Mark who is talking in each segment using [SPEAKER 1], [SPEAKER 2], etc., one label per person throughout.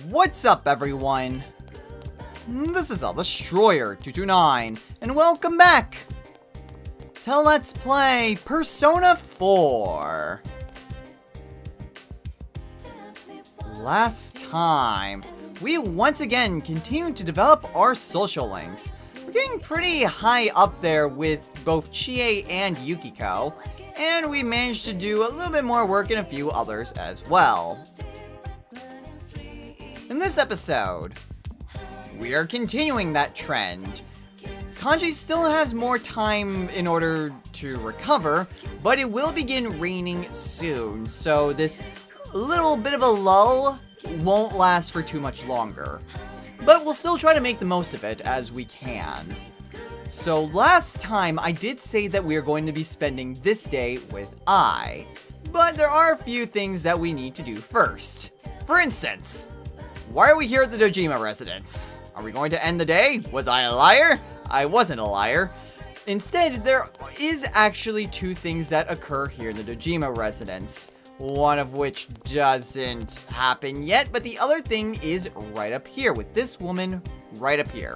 [SPEAKER 1] What's up, everyone? This is Destroyer229, and welcome back to Let's Play Persona 4. Last time, we once again continued to develop our social links. We're getting pretty high up there with both Chie and Yukiko, and we managed to do a little bit more work in a few others as well. In this episode, we are continuing that trend. Kanji still has more time in order to recover, but it will begin raining soon, so this little bit of a lull won't last for too much longer. But we'll still try to make the most of it as we can. So last time I did say that we are going to be spending this day with Ai, but there are a few things that we need to do first. For instance, why are we here at the Dojima residence? Are we going to end the day? Was I a liar? I wasn't a liar. Instead, there is actually two things that occur here in the Dojima residence. One of which doesn't happen yet, but the other thing is right up here with this woman right up here.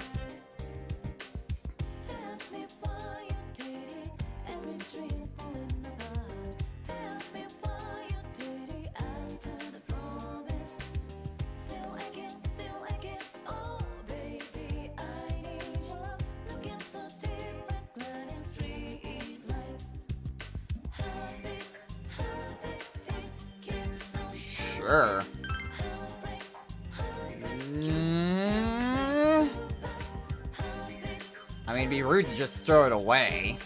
[SPEAKER 1] Sure. I mean, it'd be rude to just throw it away.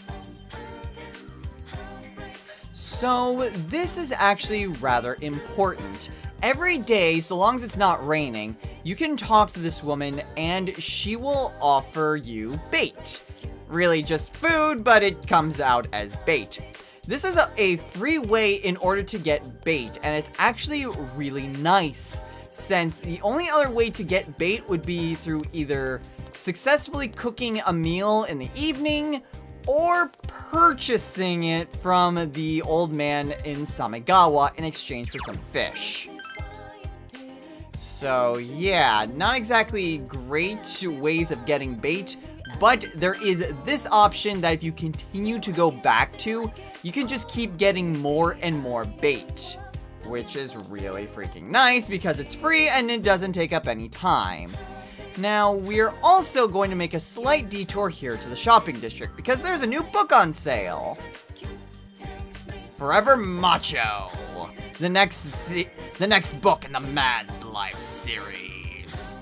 [SPEAKER 1] So, this is actually rather important. Every day, so long as it's not raining, you can talk to this woman and she will offer you bait. Really just food, but it comes out as bait. This is a free way in order to get bait, and it's actually really nice, since the only other way to get bait would be through either successfully cooking a meal in the evening, or purchasing it from the old man in Samegawa in exchange for some fish. So yeah, not exactly great ways of getting bait, but there is this option that if you continue to go back to, you can just keep getting more and more bait, which is really freaking nice because it's free and it doesn't take up any time. Now, we're also going to make a slight detour here to the shopping district because there's a new book on sale. Forever Macho, the next book in the Man's Life series.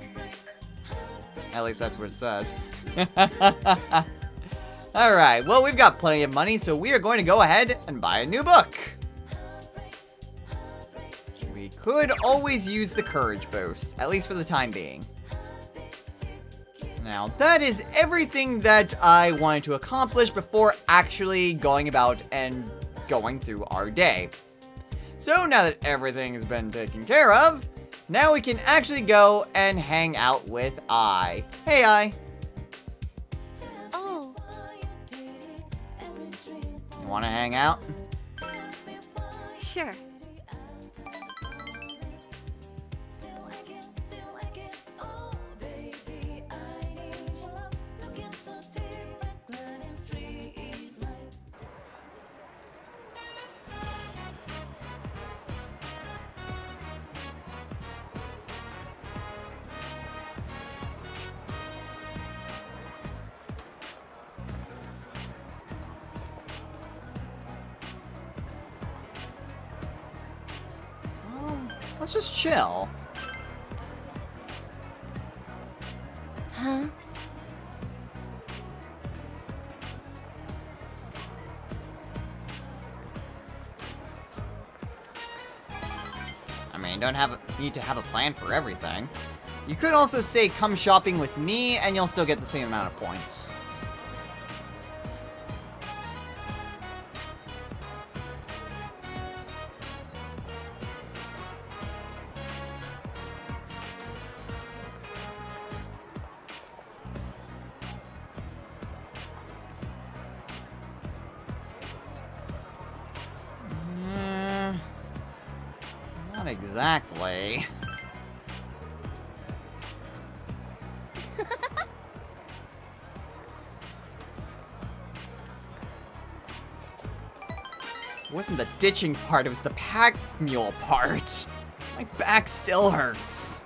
[SPEAKER 1] At least that's what it says. Alright, well, we've got plenty of money, so we are going to go ahead and buy a new book. We could always use the courage boost, at least for the time being. Now, that is everything that I wanted to accomplish before actually going about and going through our day. So now that everything has been taken care of, now we can actually go and hang out with Ai. Hey, Ai.
[SPEAKER 2] Oh.
[SPEAKER 1] You want to hang out?
[SPEAKER 2] Sure.
[SPEAKER 1] Let's just chill.
[SPEAKER 2] Huh?
[SPEAKER 1] I mean, don't need to have a plan for everything. You could also say, come shopping with me, and you'll still get the same amount of points. Not exactly. It wasn't the ditching part, it was the pack mule part. My back still hurts.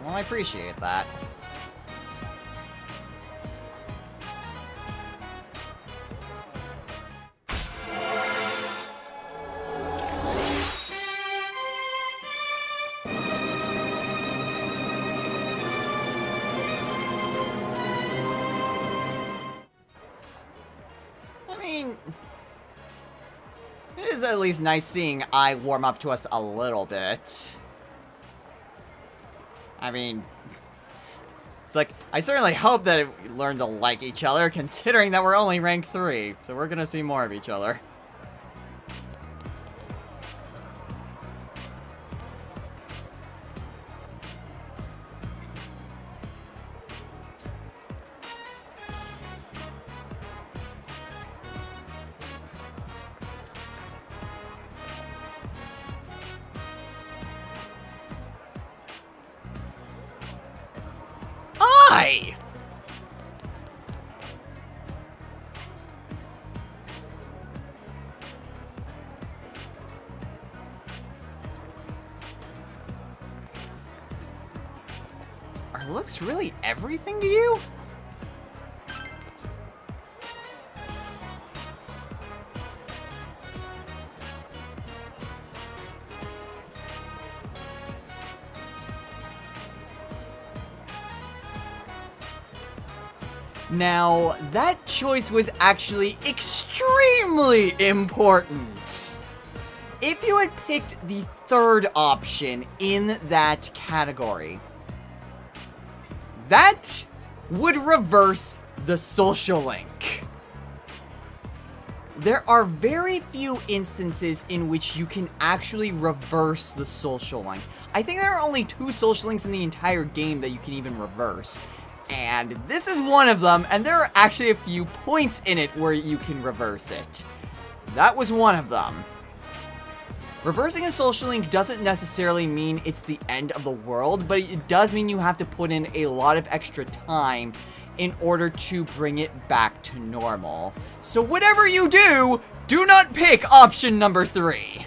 [SPEAKER 1] Well, I appreciate that. I mean, it is at least nice seeing I warm up to us a little bit. I mean, it's like, I certainly hope that we learn to like each other, considering that we're only rank 3, so we're gonna see more of each other. I! Are looks really everything to you? Now, that choice was actually extremely important. If you had picked the third option in that category, that would reverse the social link. There are very few instances in which you can actually reverse the social link. I think there are only 2 social links in the entire game that you can even reverse. And this is one of them, and there are actually a few points in it where you can reverse it. That was one of them. Reversing a social link doesn't necessarily mean it's the end of the world, but it does mean you have to put in a lot of extra time in order to bring it back to normal. So whatever you do, do not pick option number 3.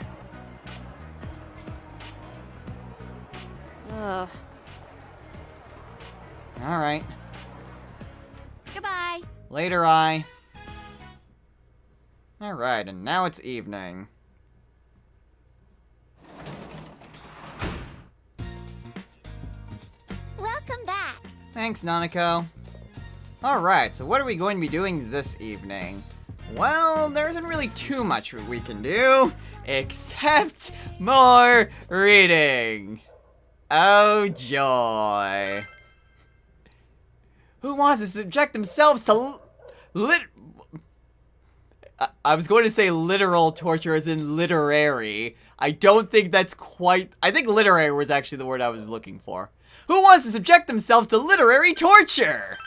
[SPEAKER 2] Ugh.
[SPEAKER 1] Alright.
[SPEAKER 2] Goodbye.
[SPEAKER 1] Later, I. Alright, and now it's evening.
[SPEAKER 2] Welcome back.
[SPEAKER 1] Thanks, Nanako. Alright, so what are we going to be doing this evening? Well, there isn't really too much we can do, except more reading. Oh, joy. Who wants to subject themselves to I was going to say literal torture as in literary. I don't think that's quite... I think literary was actually the word I was looking for. Who wants to subject themselves to literary torture?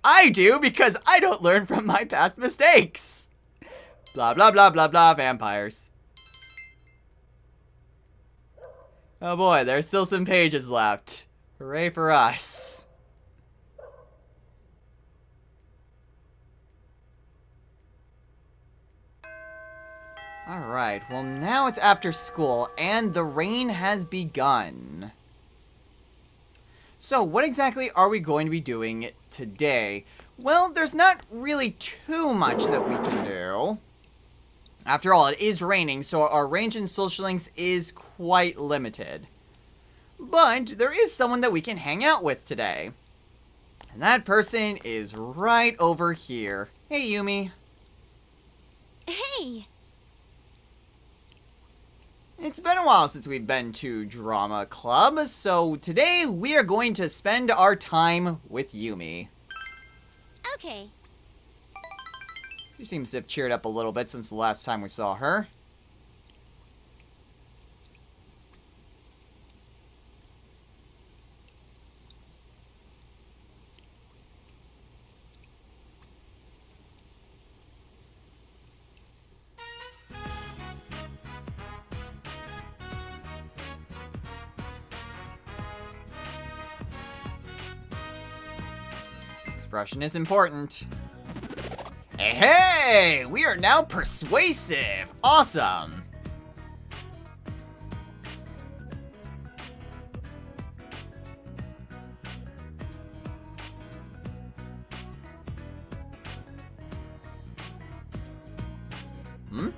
[SPEAKER 1] I do, because I don't learn from my past mistakes. Blah, blah, blah, blah, blah, vampires. Oh boy, there's still some pages left. Hooray for us. Alright, well now it's after school, and the rain has begun. So, what exactly are we going to be doing today? Well, there's not really too much that we can do. After all, it is raining, so our range in social links is quite limited. But there is someone that we can hang out with today. And that person is right over here. Hey, Yumi.
[SPEAKER 2] Hey.
[SPEAKER 1] It's been a while since we've been to Drama Club, so today we are going to spend our time with Yumi.
[SPEAKER 2] Okay.
[SPEAKER 1] She seems to have cheered up a little bit since the last time we saw her. Expression is important. Hey, we are now persuasive. Awesome. Hmm?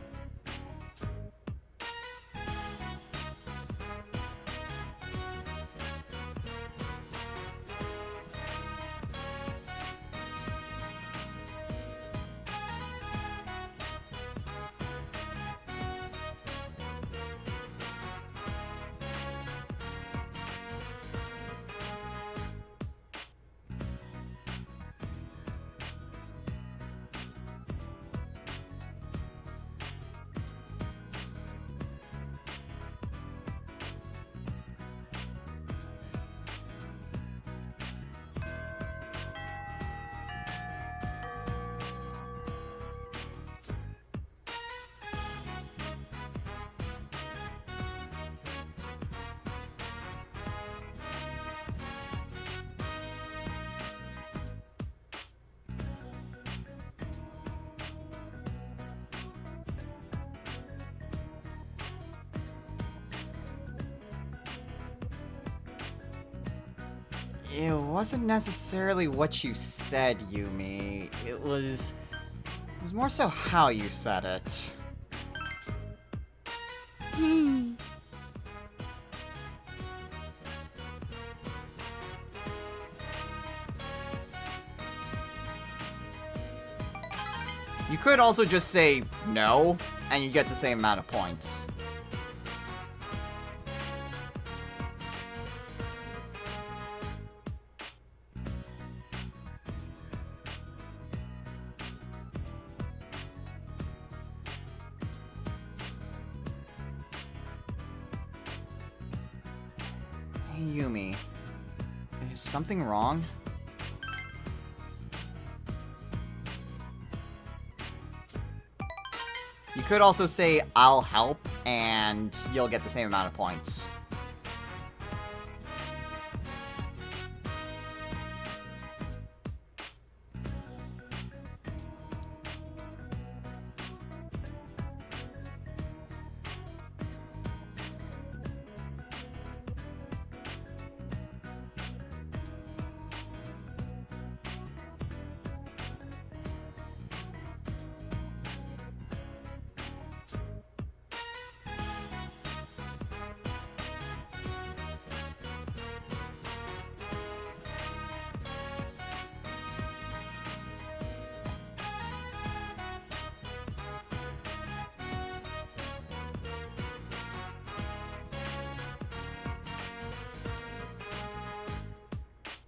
[SPEAKER 1] It wasn't necessarily what you said, Yumi. It was more so how you said it.
[SPEAKER 2] Hmm.
[SPEAKER 1] You could also just say no, and you get the same amount of points. Hey, Yumi. Is something wrong? You could also say, I'll help, and you'll get the same amount of points.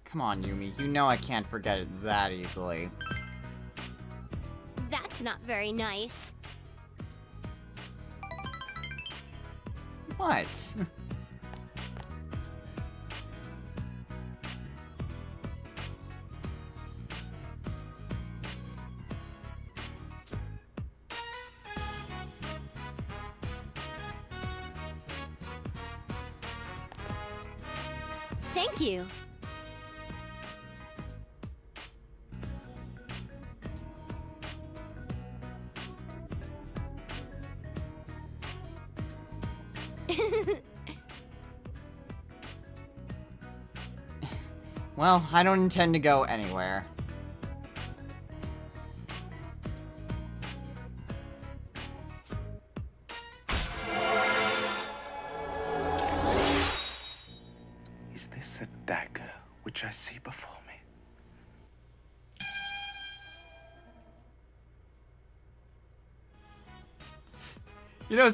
[SPEAKER 1] Come on, Yumi. You know I can't forget it that easily.
[SPEAKER 2] That's not very nice.
[SPEAKER 1] What?
[SPEAKER 2] Thank you.
[SPEAKER 1] Well, I don't intend to go anywhere.
[SPEAKER 3] Is this a dagger which I see before me?
[SPEAKER 1] You know,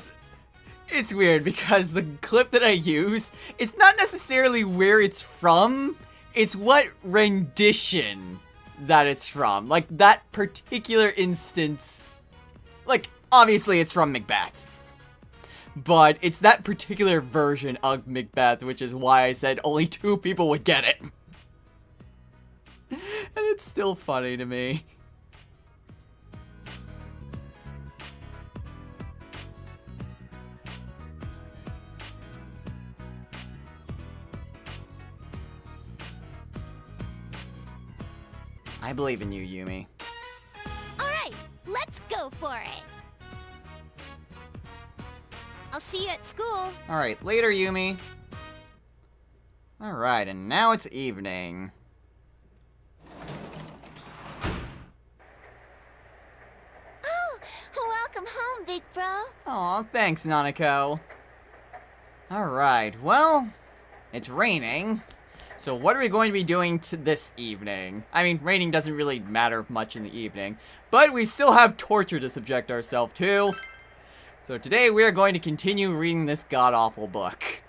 [SPEAKER 1] It's weird because the clip that I use, it's not necessarily where it's from, it's what rendition that it's from. Like, that particular instance, like, obviously it's from Macbeth. But it's that particular version of Macbeth, which is why I said only 2 people would get it. And it's still funny to me. I believe in you, Yumi.
[SPEAKER 2] Alright, let's go for it. I'll see you at school.
[SPEAKER 1] Alright, later, Yumi. Alright, and now it's evening.
[SPEAKER 2] Oh, welcome home, big bro.
[SPEAKER 1] Aw, thanks, Nanako. Alright, well, it's raining. So what are we going to be doing this evening? I mean, raining doesn't really matter much in the evening, but we still have torture to subject ourselves to. So today we are going to continue reading this god-awful book.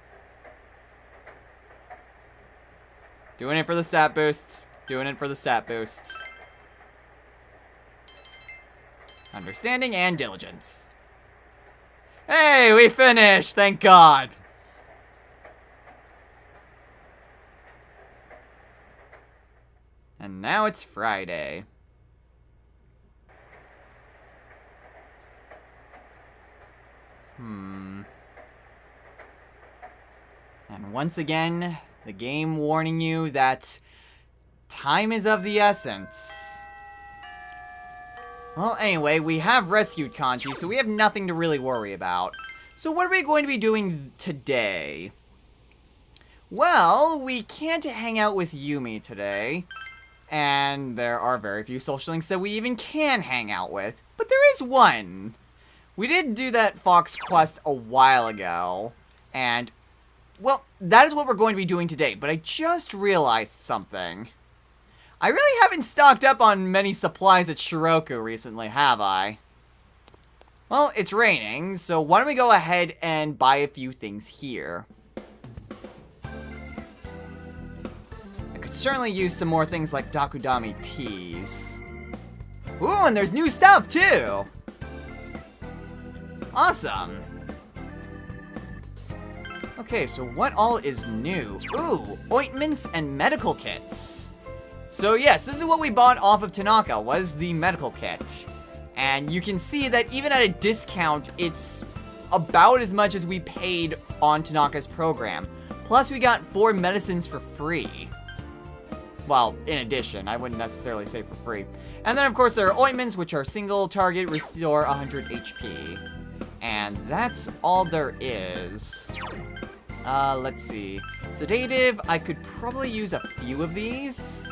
[SPEAKER 1] Doing it for the stat boosts. Doing it for the stat boosts. Understanding and diligence. Hey, we finished! Thank God! And now it's Friday. And once again, the game warning you that time is of the essence. Well, anyway, we have rescued Kanji, so we have nothing to really worry about. So what are we going to be doing today? Well, we can't hang out with Yumi today. And there are very few social links that we even can hang out with. But there is one. We did do that Fox quest a while ago. And, well, that is what we're going to be doing today. But I just realized something. I really haven't stocked up on many supplies at Shiroku recently, have I? Well, it's raining, so why don't we go ahead and buy a few things here. I could certainly use some more things like Dakudami teas. Ooh, and there's new stuff, too! Awesome! Okay, so what all is new? Ooh, ointments and medical kits. So yes, this is what we bought off of Tanaka, was the medical kit. And you can see that even at a discount, it's about as much as we paid on Tanaka's program. Plus, we got 4 medicines for free. Well, in addition, I wouldn't necessarily say for free. And then, of course, there are ointments, which are single target, restore 100 HP. And that's all there is. Let's see. Sedative, I could probably use a few of these.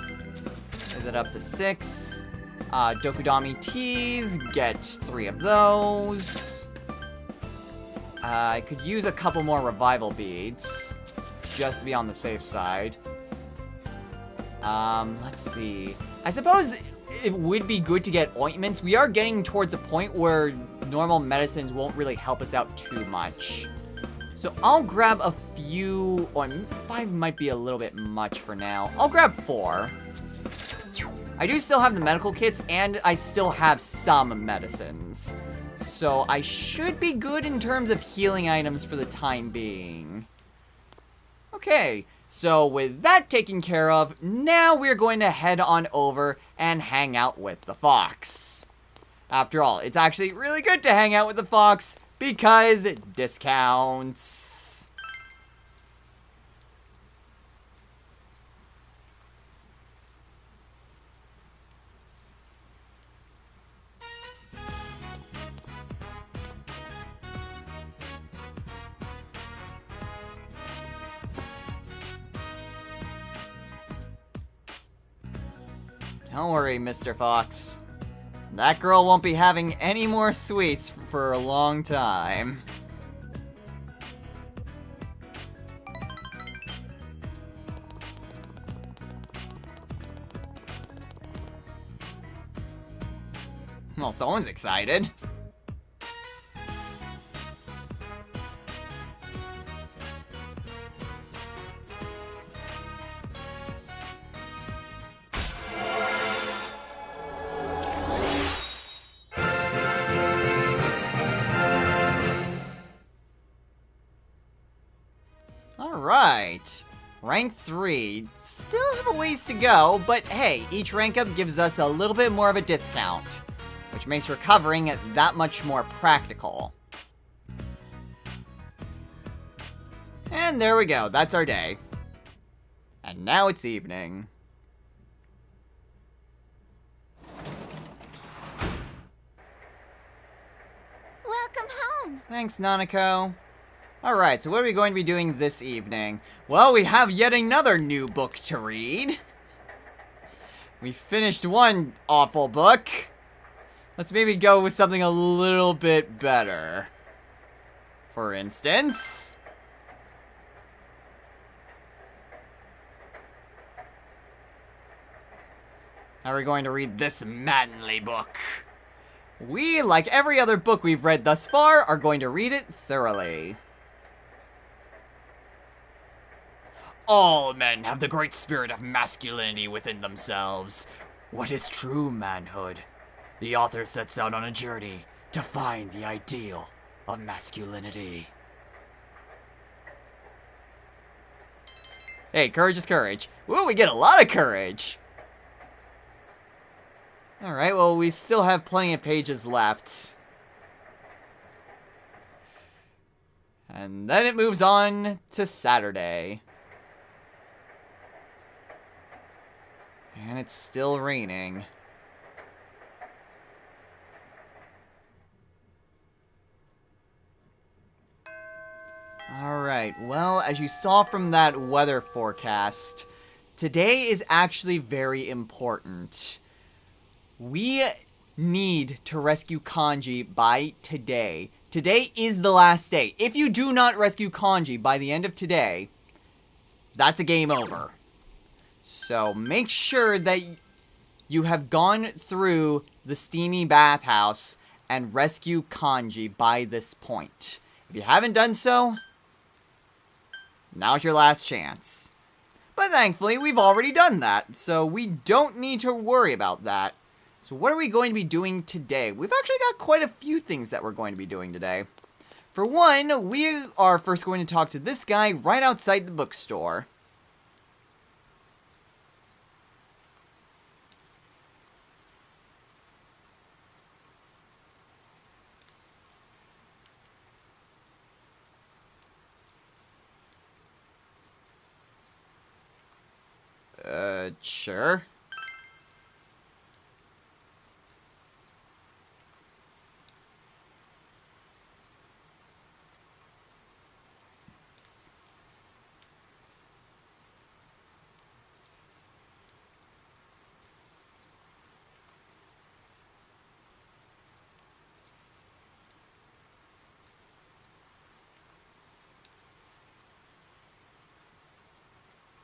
[SPEAKER 1] Is it up to 6? Dokudami teas, get 3 of those. I could use a couple more revival beads, just to be on the safe side. Let's see. I suppose it would be good to get ointments. We are getting towards a point where normal medicines won't really help us out too much. So I'll grab a few, or 5 might be a little bit much for now. I'll grab 4. I do still have the medical kits, and I still have some medicines. So I should be good in terms of healing items for the time being. Okay, so with that taken care of, now we're going to head on over and hang out with the fox. After all, it's actually really good to hang out with the fox because discounts. Don't worry, Mr. Fox. That girl won't be having any more sweets for a long time. Well, someone's excited. Alright. Rank 3. Still have a ways to go, but hey, each rank up gives us a little bit more of a discount, which makes recovering that much more practical. And there we go, that's our day. And now it's evening.
[SPEAKER 2] Welcome home.
[SPEAKER 1] Thanks, Nanako. Alright, so what are we going to be doing this evening? Well, we have yet another new book to read. We finished one awful book. Let's maybe go with something a little bit better. For instance... How are we going to read this manly book? We, like every other book we've read thus far, are going to read it thoroughly. All men have the great spirit of masculinity within themselves. What is true manhood? The author sets out on a journey to find the ideal of masculinity. Hey, courage is courage. Ooh, we get a lot of courage. Alright, well, we still have plenty of pages left. And then it moves on to Saturday. And it's still raining. Alright, well, as you saw from that weather forecast, today is actually very important. We need to rescue Kanji by today. Today is the last day. If you do not rescue Kanji by the end of today, that's a game over. So make sure that you have gone through the steamy bathhouse and rescue Kanji by this point. If you haven't done so, now's your last chance. But thankfully, we've already done that, so we don't need to worry about that. So what are we going to be doing today? We've actually got quite a few things that we're going to be doing today. For one, we are first going to talk to this guy right outside the bookstore. Sure.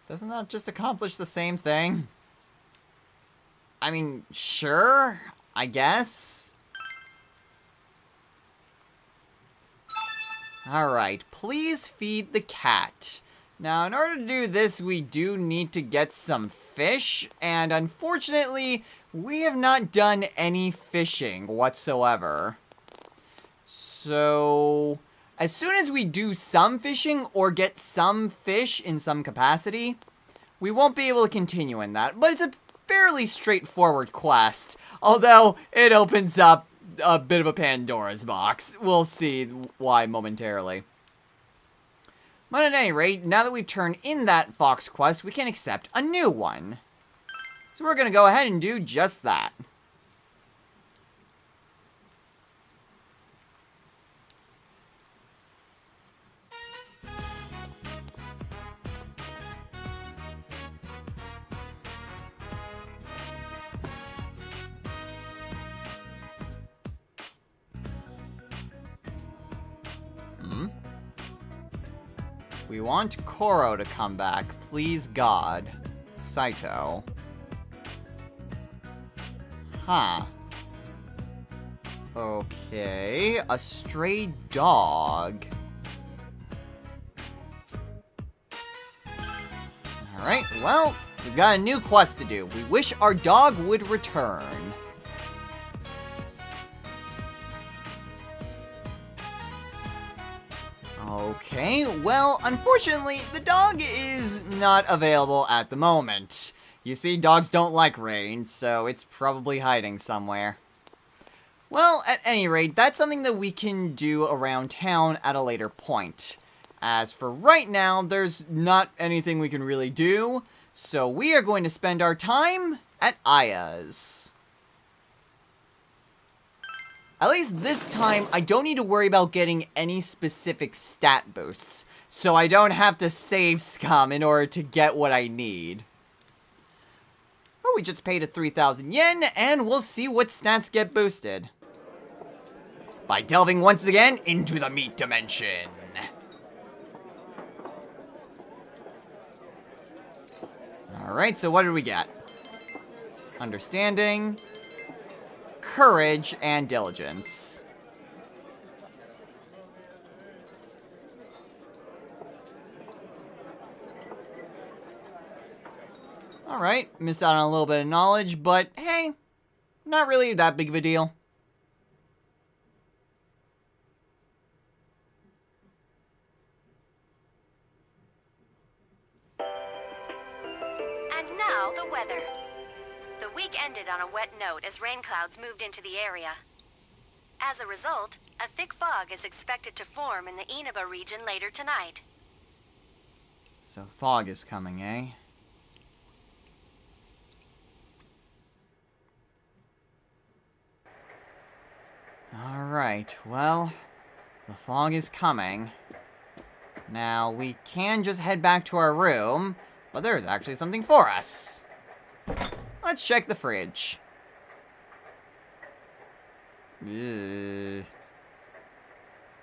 [SPEAKER 1] Doesn't that just accomplish the same thing? I mean, sure, I guess. Alright, please feed the cat. Now, in order to do this, we do need to get some fish, and unfortunately, we have not done any fishing whatsoever. So... as soon as we do some fishing or get some fish in some capacity, we won't be able to continue in that. But it's a fairly straightforward quest, although it opens up a bit of a Pandora's box. We'll see why momentarily. But at any rate, now that we've turned in that fox quest, we can accept a new one. So we're going to go ahead and do just that. We want Koro to come back, please God. Saito. Huh. Okay, a stray dog. Alright, well, we've got a new quest to do. We wish our dog would return. Okay, well, unfortunately, the dog is not available at the moment. You see, dogs don't like rain, so it's probably hiding somewhere. Well, at any rate, that's something that we can do around town at a later point. As for right now, there's not anything we can really do, so we are going to spend our time at Aya's. At least this time, I don't need to worry about getting any specific stat boosts, so I don't have to save scum in order to get what I need. But we just paid a 3,000 yen, and we'll see what stats get boosted. By delving once again into the meat dimension. Alright, so what did we get? Understanding, courage, and diligence. Alright, missed out on a little bit of knowledge, but hey, not really that big of a deal.
[SPEAKER 4] And now the weather. The week ended on a wet note as rain clouds moved into the area. As a result, a thick fog is expected to form in the Inaba region later tonight.
[SPEAKER 1] So fog is coming, eh? Alright, well, the fog is coming. Now, we can just head back to our room, but there's actually something for us. Let's check the fridge. Ugh.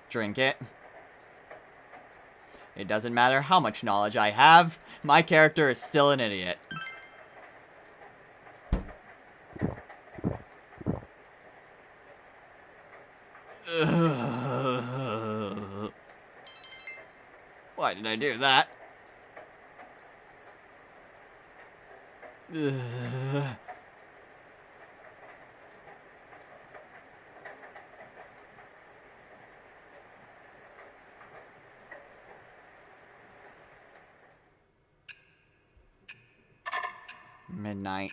[SPEAKER 1] Drink it. It doesn't matter how much knowledge I have, my character is still an idiot. Ugh. Why did I do that? Ugh. Midnight.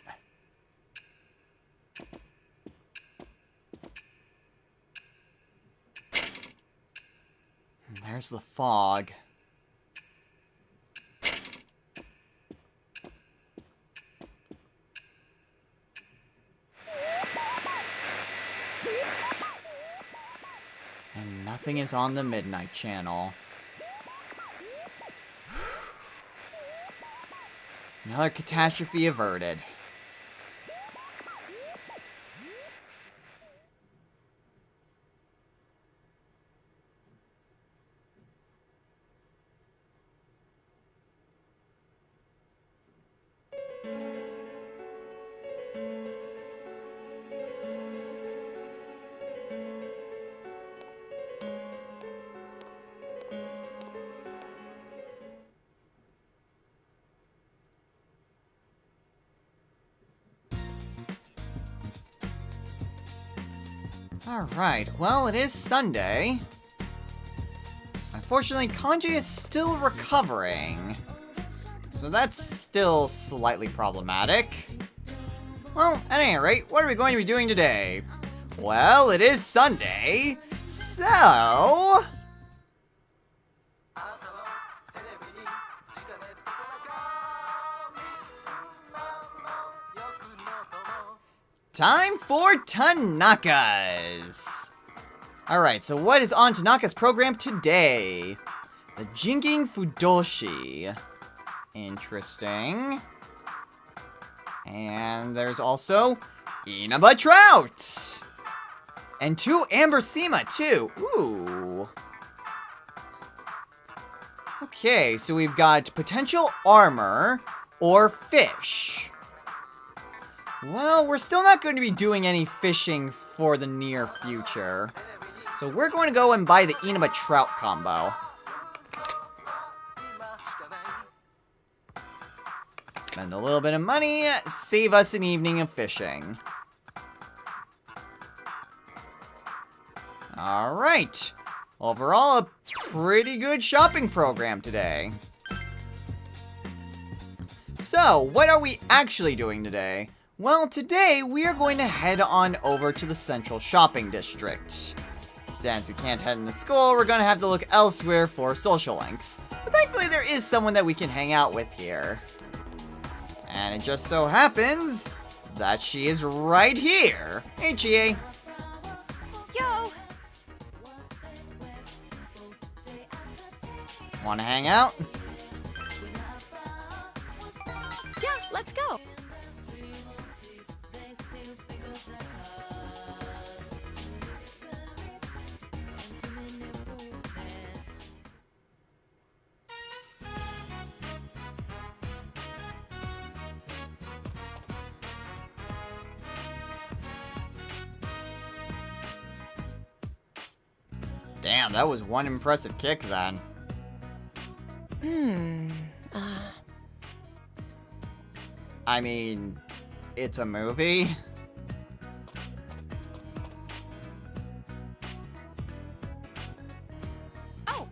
[SPEAKER 1] There's the fog. And nothing is on the Midnight Channel. Another catastrophe averted. Alright, well, it is Sunday. Unfortunately, Kanji is still recovering. So that's still slightly problematic. Well, at any rate, what are we going to be doing today? Well, it is Sunday, so... time for Tanaka's! Alright, so what is on Tanaka's program today? The Jinking Fudoshi. Interesting. And there's also Inaba Trout! And 2 Amber Sema, too. Ooh. Okay, so we've got potential armor or fish. Well, we're still not going to be doing any fishing for the near future. So we're going to go and buy the Inaba Trout combo. Spend a little bit of money, save us an evening of fishing. Alright. Overall, a pretty good shopping program today. So, what are we actually doing today? Well, today we are going to head on over to the Central Shopping District. Since we can't head into school, we're gonna have to look elsewhere for social links. But thankfully there is someone that we can hang out with here. And it just so happens that she is right here. Hey, Chie.
[SPEAKER 2] Yo!
[SPEAKER 1] Wanna hang out?
[SPEAKER 2] Yeah, let's go!
[SPEAKER 1] Damn, that was one impressive kick then. I mean, it's a movie.
[SPEAKER 2] Oh!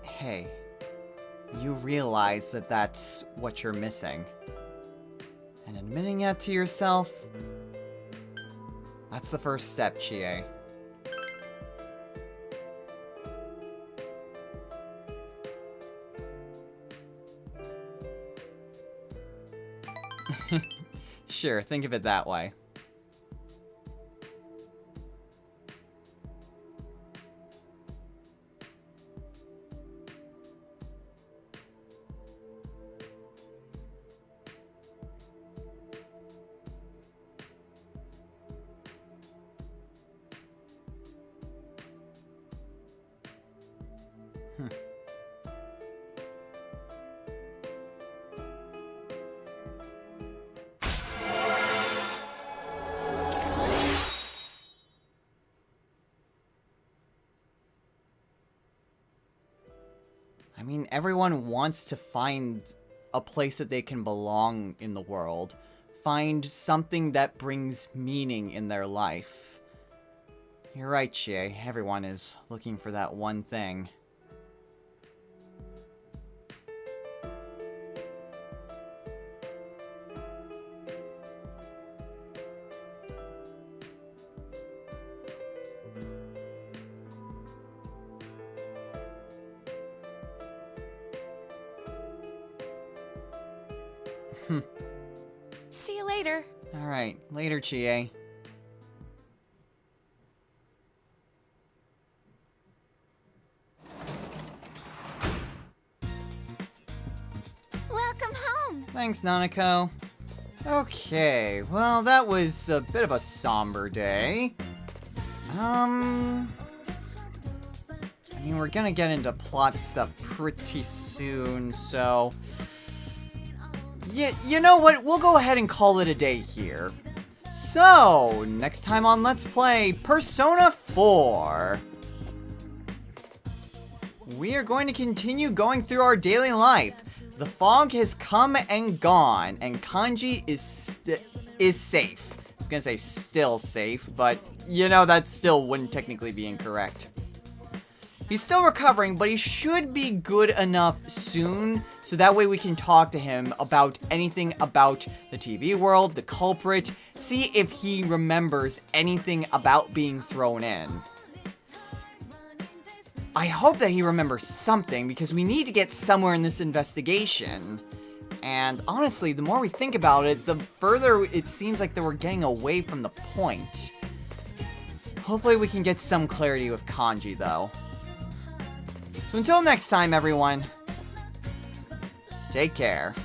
[SPEAKER 1] Hey, you realize that that's what you're missing. And admitting that to yourself, that's the first step, Chie. Sure, think of it that way. I mean, everyone wants to find a place that they can belong in the world. Find something that brings meaning in their life. You're right, Chie. Everyone is looking for that one thing.
[SPEAKER 2] See you later.
[SPEAKER 1] Alright, later, Chie.
[SPEAKER 4] Welcome home.
[SPEAKER 1] Thanks, Nanako. Okay, well, that was a bit of a somber day. I mean, we're gonna get into plot stuff pretty soon, so... You know what? We'll go ahead and call it a day here. So, next time on Let's Play Persona 4. We are going to continue going through our daily life. The fog has come and gone, and Kanji is safe. I was gonna say still safe, but you know that still wouldn't technically be incorrect. He's still recovering, but he should be good enough soon, so that way we can talk to him about anything about the TV world, the culprit, see if he remembers anything about being thrown in. I hope that he remembers something, because we need to get somewhere in this investigation. And honestly, the more we think about it, the further it seems like that we're getting away from the point. Hopefully we can get some clarity with Kanji, though. So until next time, everyone, take care.